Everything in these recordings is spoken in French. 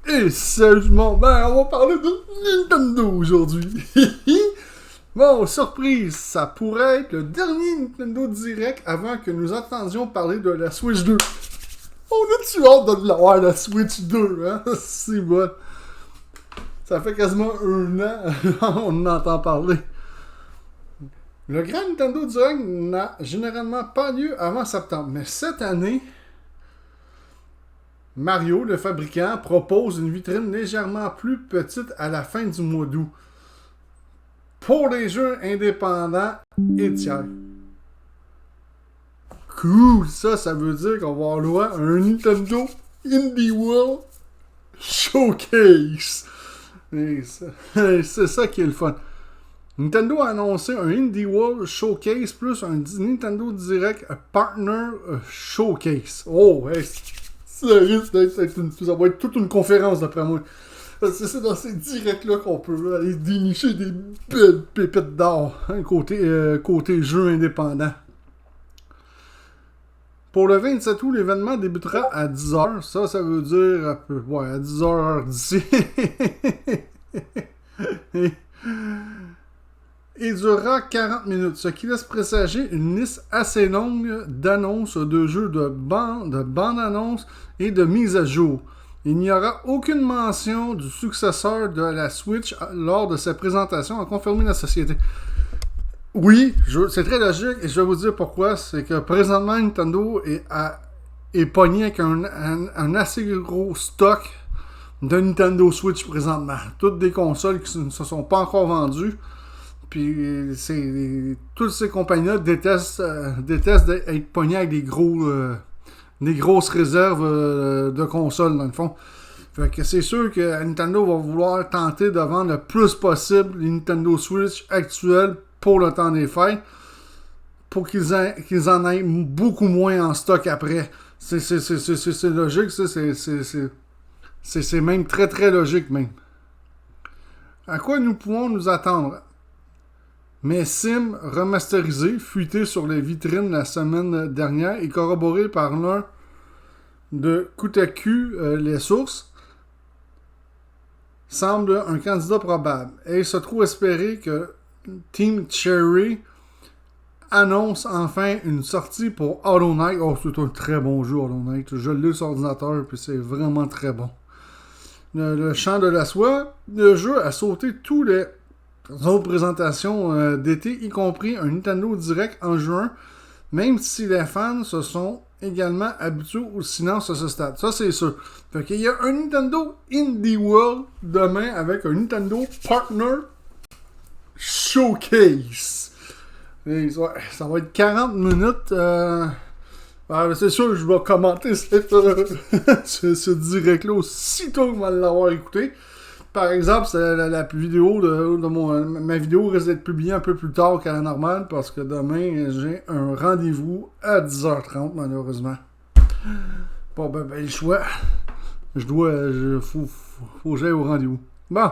Et sérieusement, on va parler de Nintendo aujourd'hui. Bon, surprise, ça pourrait être le dernier Nintendo Direct avant que nous entendions parler de la Switch 2. On a-tu hâte de l'avoir, la Switch 2, hein? C'est bon. Ça fait quasiment un an on en entend parler. Le grand Nintendo Direct n'a généralement pas lieu avant septembre, mais cette année, Mario, le fabricant, propose une vitrine légèrement plus petite à la fin du mois d'août pour les jeux indépendants et tiers. Cool, ça veut dire qu'on va avoir un Nintendo Indie World Showcase. Et c'est ça qui est le fun. Nintendo a annoncé un Indie World Showcase plus un Nintendo Direct Partner Showcase. Oh, hey, ça va être toute une conférence d'après moi. C'est dans ces directs-là qu'on peut aller dénicher des belles pépites d'or, hein, côté jeu indépendant. Pour le 27 août, l'événement débutera à 10h. Ça veut dire à 10h d'ici. Et durera 40 minutes, ce qui laisse présager une liste assez longue d'annonces de jeux de bandes-annonces et de mises à jour. Il n'y aura aucune mention du successeur de la Switch lors de sa présentation, a confirmé la société. Oui, c'est très logique et je vais vous dire pourquoi. C'est que présentement, Nintendo est pogné avec un assez gros stock de Nintendo Switch présentement. Toutes des consoles qui ne se sont pas encore vendues. Puis toutes ces compagnies-là détestent être pognées avec des grosses réserves de consoles, dans le fond. Fait que c'est sûr que Nintendo va vouloir tenter de vendre le plus possible les Nintendo Switch actuels pour le temps des fêtes, pour qu'ils en aient beaucoup moins en stock après. C'est logique, ça. C'est même très très logique même. À quoi nous pouvons nous attendre? Mais Sim remasterisé, fuité sur les vitrines la semaine dernière et corroboré par l'un de Kotaku, les sources, semble un candidat probable. Et il se trouve espérer que Team Cherry annonce enfin une sortie pour Hollow Knight. Oh, c'est un très bon jeu, Hollow Knight. Je l'ai sur ordinateur, puis c'est vraiment très bon. Le chant de la soie, le jeu a sauté tous les autres présentations d'été, y compris un Nintendo Direct en juin, même si les fans se sont également habitués au silence à ce stade. Ça, c'est sûr. Fait qu'il y a un Nintendo Indie World demain avec un Nintendo Partner Showcase. Et ça va être 40 minutes. C'est sûr que je vais commenter ce direct-là aussitôt que je vais l'avoir écouté. Par exemple, c'est la vidéo ma vidéo risque d'être publiée un peu plus tard qu'à la normale parce que demain, j'ai un rendez-vous à 10h30, malheureusement. Bon, le choix. Faut que j'aille au rendez-vous. Bon,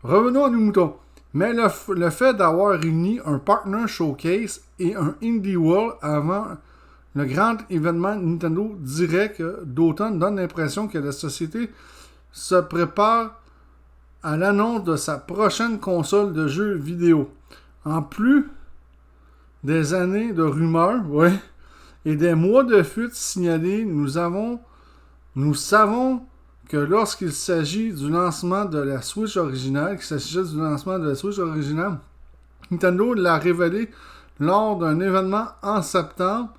revenons à nos moutons. Mais le fait d'avoir réuni un Partner Showcase et un Indie World avant le grand événement Nintendo Direct d'automne donne l'impression que la société se prépare à l'annonce de sa prochaine console de jeux vidéo. En plus des années de rumeurs, et des mois de fuite signalés, nous savons que lorsqu'il s'agit du lancement de la Switch originale, Nintendo l'a révélé lors d'un événement en septembre,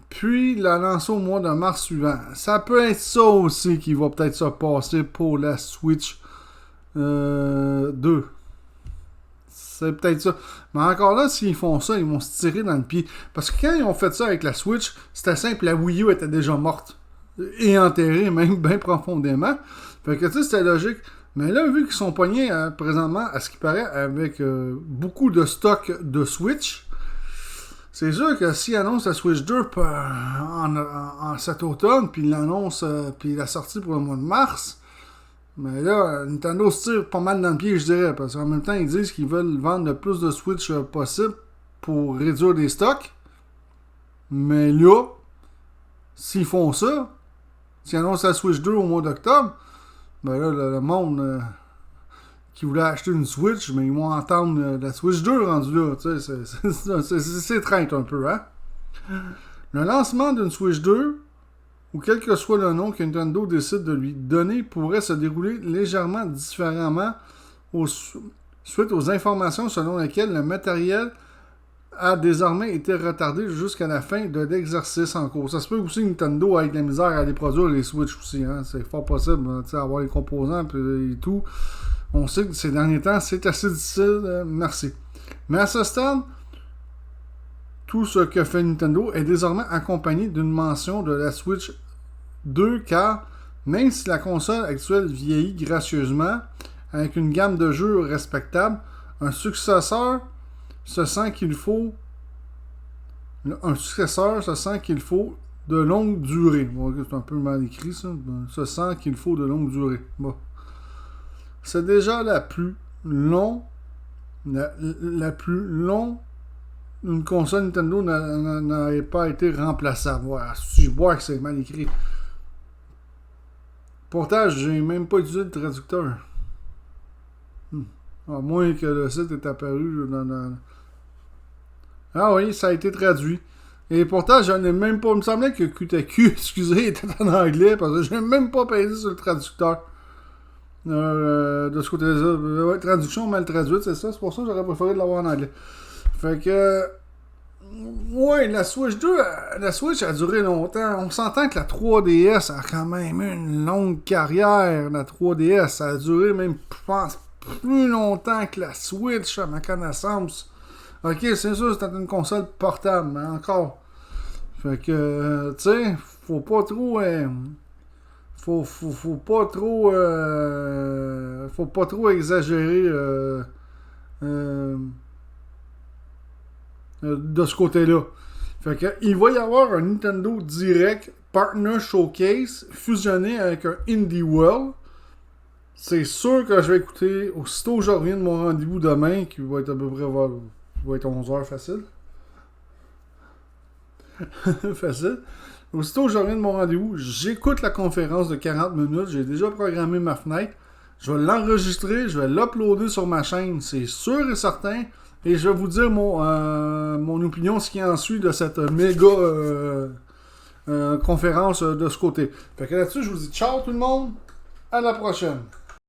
puis l'a lancé au mois de mars suivant. Ça peut être ça aussi qui va peut-être se passer pour la Switch 2. C'est peut-être ça. Mais encore là, s'ils font ça, ils vont se tirer dans le pied. Parce que quand ils ont fait ça avec la Switch, c'était simple, la Wii U était déjà morte. Et enterrée, même bien profondément. Fait que tu sais, c'était logique. Mais là, vu qu'ils sont pognés présentement, à ce qui paraît, avec beaucoup de stock de Switch, c'est sûr que s'ils annoncent la Switch 2 en cet automne, puis l'annonce, puis la sortie pour le mois de mars, mais là, Nintendo se tire pas mal dans le pied, je dirais, parce qu'en même temps, ils disent qu'ils veulent vendre le plus de Switch possible pour réduire les stocks. Mais là, s'ils font ça, s'ils annoncent la Switch 2 au mois d'octobre, ben là, le monde qui voulait acheter une Switch, mais ils vont entendre la Switch 2 rendue là. Tu sais, c'est étrange un peu, hein? Le lancement d'une Switch 2, ou quel que soit le nom que Nintendo décide de lui donner, pourrait se dérouler légèrement différemment suite aux informations selon lesquelles le matériel a désormais été retardé jusqu'à la fin de l'exercice en cours. Ça se peut aussi que Nintendo ait de la misère à aller produire les Switch aussi. Hein? C'est fort possible, avoir les composants et tout. On sait que ces derniers temps, c'est assez difficile. Merci. Mais à ce stade, tout ce que fait Nintendo est désormais accompagné d'une mention de la Switch 2, car même si la console actuelle vieillit gracieusement, avec une gamme de jeux respectable, un successeur se sent qu'il faut de longue durée. Bon, c'est un peu mal écrit, ça. Se sent qu'il faut de longue durée. Bon. C'est déjà la plus longue une console Nintendo n'avait pas été remplaçable. Voilà, si je vois que c'est mal écrit. Pourtant, j'ai même pas utilisé le traducteur. À moins que le site est apparu dans... Ah oui, ça a été traduit. Et pourtant, j'en ai même pas... Il me semblait que QTQ, excusez, était en anglais, parce que j'ai même pas payé sur le traducteur. De ce côté-là. Ouais, traduction mal traduite, c'est ça. C'est pour ça que j'aurais préféré de l'avoir en anglais. Fait que... Ouais, la Switch 2, la Switch a duré longtemps. On s'entend que la 3DS a quand même eu une longue carrière. La 3DS, ça a duré même, je pense, plus longtemps que la Switch, à ma connaissance. Ok, c'est sûr, c'était une console portable, mais encore. Fait que, tu sais, faut pas trop... faut pas trop exagérer de ce côté-là. Fait que il va y avoir un Nintendo Direct Partner Showcase fusionné avec un Indie World. C'est sûr que je vais écouter aussitôt que je reviens de mon rendez-vous demain, qui va être à peu près va être 11h facile. Facile. Aussitôt que je reviens de mon rendez-vous, j'écoute la conférence de 40 minutes. J'ai déjà programmé ma fenêtre. Je vais l'enregistrer, je vais l'uploader sur ma chaîne, c'est sûr et certain. Et je vais vous dire mon opinion, ce qui en suit de cette méga conférence de ce côté. Fait que là-dessus, je vous dis ciao tout le monde. À la prochaine.